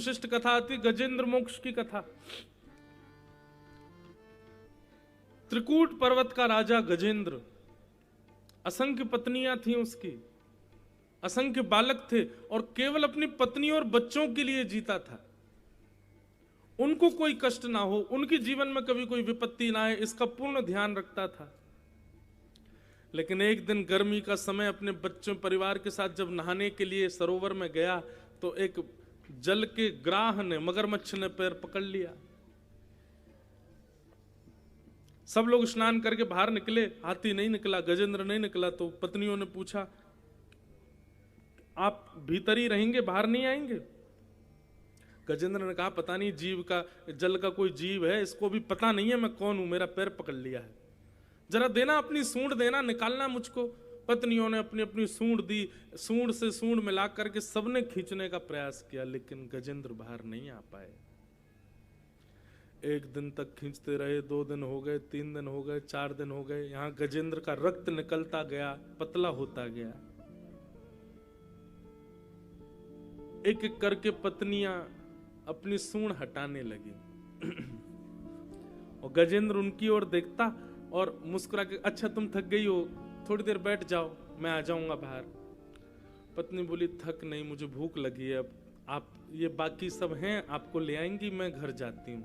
विशिष्ट कथा आती गजेंद्र मोक्ष की कथा। त्रिकूट पर्वत का राजा गजेंद्र, असंख्य पत्नियां थीं उसकी, असंख्य बालक थे और केवल अपनी पत्नी और बच्चों के लिए जीता था। उनको कोई कष्ट ना हो, उनके जीवन में कभी कोई विपत्ति ना आए, इसका पूर्ण ध्यान रखता था। लेकिन एक दिन गर्मी का समय अपने बच्चों परिवार के साथ जब नहाने के लिए सरोवर में गया तो एक जल के ग्राह ने, मगरमच्छ ने पैर पकड़ लिया। सब लोग स्नान करके बाहर निकले, हाथी नहीं निकला, गजेंद्र नहीं निकला। तो पत्नियों ने पूछा, आप भीतर ही रहेंगे, बाहर नहीं आएंगे? गजेंद्र ने कहा, पता नहीं जीव का, जल का कोई जीव है, इसको भी पता नहीं है मैं कौन हूं, मेरा पैर पकड़ लिया है, जरा देना, अपनी सूंड देना, निकालना मुझको। पत्नियों ने अपनी अपनी सूंड दी, सूंड से सूंड मिला करके सबने खींचने का प्रयास किया, लेकिन गजेंद्र बाहर नहीं आ पाए। एक दिन तक खींचते रहे, 2 दिन हो गए, 3 दिन हो गए, 4 दिन हो गए। यहां गजेंद्र का रक्त निकलता गया, पतला होता गया। एक एक करके पत्नियां अपनी सूंड हटाने लगी और गजेंद्र उनकी ओर देखता और मुस्कुरा के, अच्छा तुम थक गई हो, थोड़ी देर बैठ जाओ, मैं आ जाऊंगा बाहर। पत्नी बोली, थक नहीं, मुझे भूख लगी है, अब आप ये बाकी सब हैं आपको ले आएंगी, मैं घर जाती हूं।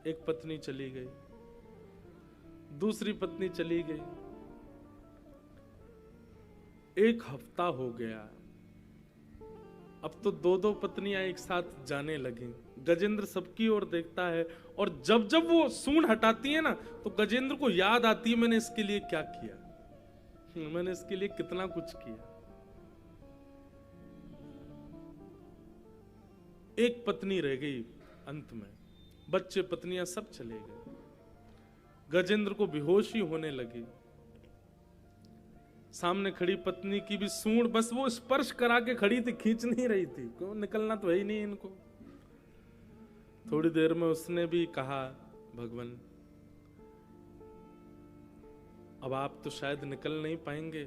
एक पत्नी चली गई, दूसरी पत्नी चली गई। 1 हफ्ता हो गया, अब तो 2-2 पत्नियां एक साथ जाने लगी। गजेंद्र सबकी ओर देखता है और जब जब वो सूंड हटाती है ना तो गजेंद्र को याद आती है, मैंने इसके लिए क्या किया, मैंने इसके लिए कितना कुछ किया। एक पत्नी रह गई अंत में, बच्चे पत्नियां सब चले गए। गजेंद्र को बेहोशी होने लगी। सामने खड़ी पत्नी की भी सूंड बस वो स्पर्श करा के खड़ी थी, खींच नहीं रही थी, क्यों, निकलना तो है ही नहीं इनको। थोड़ी देर में उसने भी कहा, भगवान अब आप तो शायद निकल नहीं पाएंगे,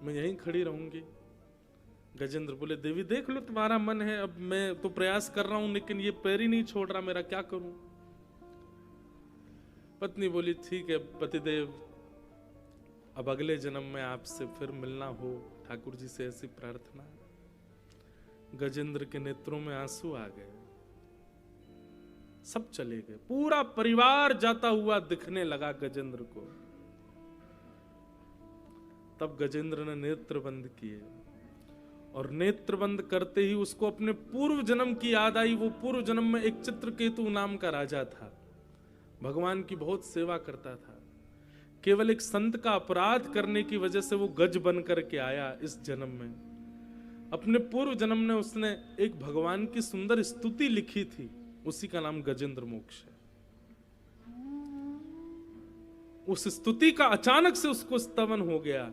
मैं यहीं खड़ी रहूंगी। गजेंद्र बोले, देवी देख लो तुम्हारा मन है, अब मैं तो प्रयास कर रहा हूं लेकिन ये पैर ही नहीं छोड़ रहा, मेरा क्या करूं। पत्नी बोली, ठीक है पतिदेव, अब अगले जन्म में आपसे फिर मिलना हो, ठाकुर जी से ऐसी प्रार्थना। गजेंद्र के नेत्रों में आंसू आ गए, सब चले गए, पूरा परिवार जाता हुआ दिखने लगा गजेंद्र को। तब गजेंद्र ने नेत्र बंद किए और नेत्र बंद करते ही उसको अपने पूर्व जन्म की याद आई। वो पूर्व जन्म में एक चित्रकेतु नाम का राजा था, भगवान की बहुत सेवा करता था। केवल एक संत का अपराध करने की वजह से वो गज बन करके आया इस जन्म में। अपने पूर्व जन्म में उसने एक भगवान की सुंदर स्तुति लिखी थी, उसी का नाम गजेंद्र मोक्ष है। उस स्तुति का अचानक से उसको स्तवन हो गया।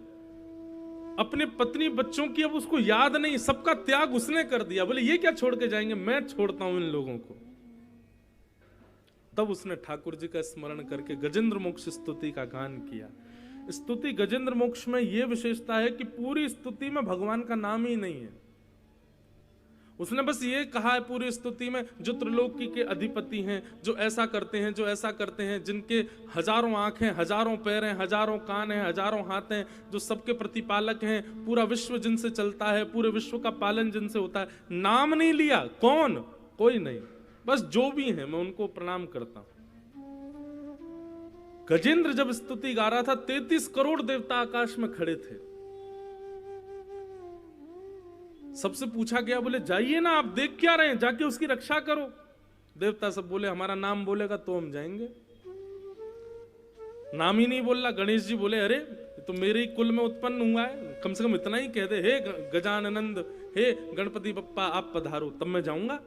अपने पत्नी बच्चों की अब उसको याद नहीं, सबका त्याग उसने कर दिया। बोले ये क्या छोड़ के जाएंगे, मैं छोड़ता हूं इन लोगों को। तब उसने ठाकुर जी का स्मरण करके गजेंद्र मोक्ष स्तुति का गान किया। स्तुति गजेंद्र मोक्ष में यह विशेषता है कि पूरी स्तुति में भगवान का नाम ही नहीं है। उसने बस ये कहा है पूरी स्तुति में, जो त्रिलोकी के अधिपति हैं, जो ऐसा करते हैं, जो ऐसा करते हैं, जिनके हजारों आंखें, हजारों पैर हैं, हजारों कान हैं, हजारों हाथ हैं, जो सबके प्रतिपालक हैं, पूरा विश्व जिनसे चलता है, पूरे विश्व का पालन जिनसे होता है। नाम नहीं लिया, कौन, कोई नहीं, बस जो भी हैं मैं उनको प्रणाम करता हूं। गजेंद्र जब स्तुति गा रहा था 33 करोड़ देवता आकाश में खड़े थे। सबसे पूछा गया, बोले जाइए ना, आप देख क्या रहे हैं, जाके उसकी रक्षा करो। देवता सब बोले हमारा नाम बोलेगा तो हम जाएंगे। नाम ही नहीं बोल रहा। गणेश जी बोले अरे तो मेरे ही कुल में उत्पन्न हुआ है, कम से कम इतना ही कह दे, हे गजानंद, हे गणपति बप्पा आप पधारो, तब मैं जाऊंगा।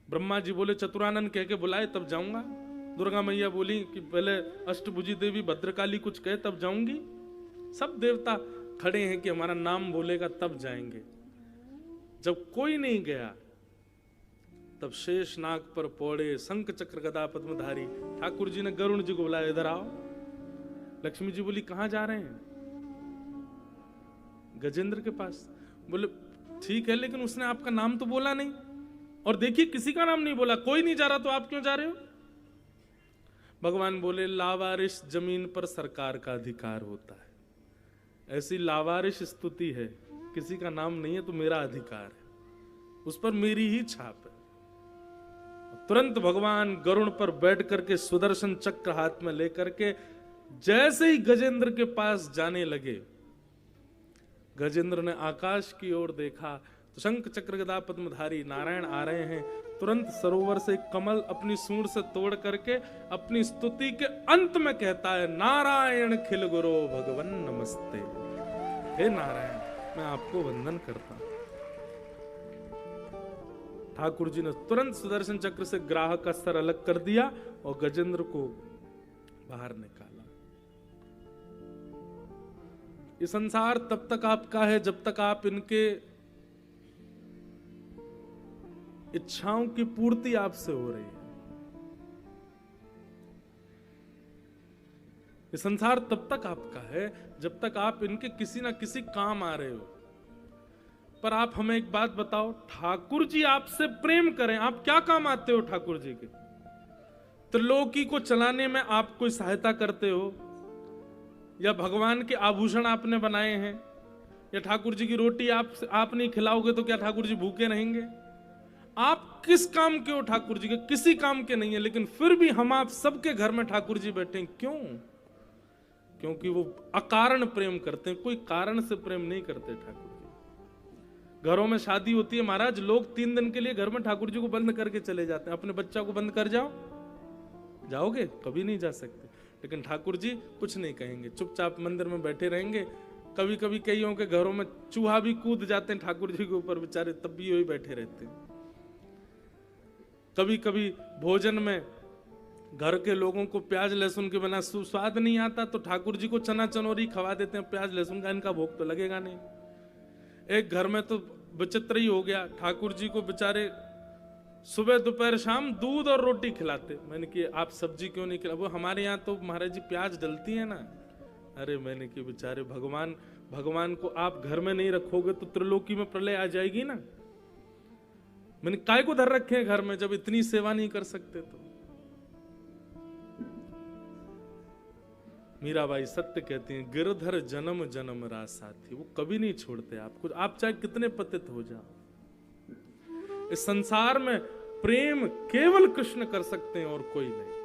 ब्रह्मा जी बोले चतुरानंद कह के बुलाए तब जाऊंगा। दुर्गा मैया बोली कि पहले अष्टभुजी देवी भद्रकाली कुछ कहे तब जाऊंगी। सब देवता खड़े हैं कि हमारा नाम बोलेगा तब जाएंगे। जब कोई नहीं गया तब शेष नाग पर पौड़े शंख चक्र गदा पद्मधारी ठाकुर जी ने गरुण जी को बुलाया, इधर आओ। लक्ष्मी जी बोली कहां जा रहे हैं? गजेंद्र के पास। बोले ठीक है, लेकिन उसने आपका नाम तो बोला नहीं, और देखिए किसी का नाम नहीं बोला, कोई नहीं जा रहा तो आप क्यों जा रहे हो? भगवान बोले लावारिश जमीन पर सरकार का अधिकार होता है। ऐसी लावारिश स्तुति है, किसी का नाम नहीं है तो मेरा अधिकार है, उस पर मेरी ही छाप है। तुरंत भगवान गरुड़ पर बैठ करके सुदर्शन चक्र हाथ में लेकर के जैसे ही गजेंद्र के पास जाने लगे, गजेंद्र ने आकाश की ओर देखा तो शंख चक्र गदा पद्मधारी नारायण आ रहे हैं। तुरंत सरोवर से कमल अपनी सूंड से तोड़ करके अपनी स्तुति के अंत में कहता है, नारायण खिल गुरो भगवन नमस्ते। हे नारायण, मैं आपको वंदन करता हूं। ठाकुर जी ने तुरंत सुदर्शन चक्र से ग्राहक का सर अलग कर दिया और गजेंद्र को बाहर निकाला। ये संसार तब तक आपका है जब तक आप इनके इच्छाओं की पूर्ति आपसे हो रही है। ये संसार तब तक आपका है जब तक आप इनके किसी ना किसी काम आ रहे हो। पर आप हमें एक बात बताओ, ठाकुर जी आपसे प्रेम करें, आप क्या काम आते हो ठाकुर जी के? त्रिलोकी को चलाने में आप कोई सहायता करते हो, या भगवान के आभूषण आपने बनाए हैं, या ठाकुर जी की रोटी आप नहीं खिलाओगे तो क्या ठाकुर जी भूखे रहेंगे? आप किस काम के हो ठाकुर जी के? किसी काम के नहीं है, लेकिन फिर भी हम आप सबके घर में ठाकुर जी बैठे हैं। क्यों? क्योंकि वो अकारण प्रेम करते हैं, कोई कारण से प्रेम नहीं करते ठाकुर जी। घरों में शादी होती है महाराज, लोग 3 दिन के लिए घर में ठाकुर जी को बंद करके चले जाते हैं। अपने बच्चा को बंद कर जाओ, जाओगे? कभी नहीं जा सकते। लेकिन ठाकुर जी कुछ नहीं कहेंगे, चुपचाप मंदिर में बैठे रहेंगे। कभी कभी कईयों के घरों में चूहा भी कूद जाते हैं ठाकुर जी के ऊपर, बेचारे तब भी वही बैठे रहते हैं। कभी कभी भोजन में घर के लोगों को प्याज लहसुन के बिना स्वाद नहीं आता तो ठाकुर जी को चना चनोरी खवा देते हैं, प्याज लहसुन का इनका भोग तो लगेगा नहीं। एक घर में तो विचित्र ही हो गया, ठाकुर जी को बेचारे सुबह दोपहर शाम दूध और रोटी खिलाते। मैंने कि आप सब्जी क्यों नहीं खिला? वो हमारे यहाँ तो महाराज जी प्याज डलती है ना। अरे मैंने कि बेचारे भगवान को आप घर में नहीं रखोगे तो त्रिलोकी में प्रलय आ जाएगी ना। मैंने काय को धर रखे हैं घर में जब इतनी सेवा नहीं कर सकते? तो मीराबाई सत्य कहती हैं, गिरधर जन्म जन्म रासा थी। वो कभी नहीं छोड़ते आपको, आप चाहे कितने पतित हो जाओ। इस संसार में प्रेम केवल कृष्ण कर सकते हैं और कोई नहीं।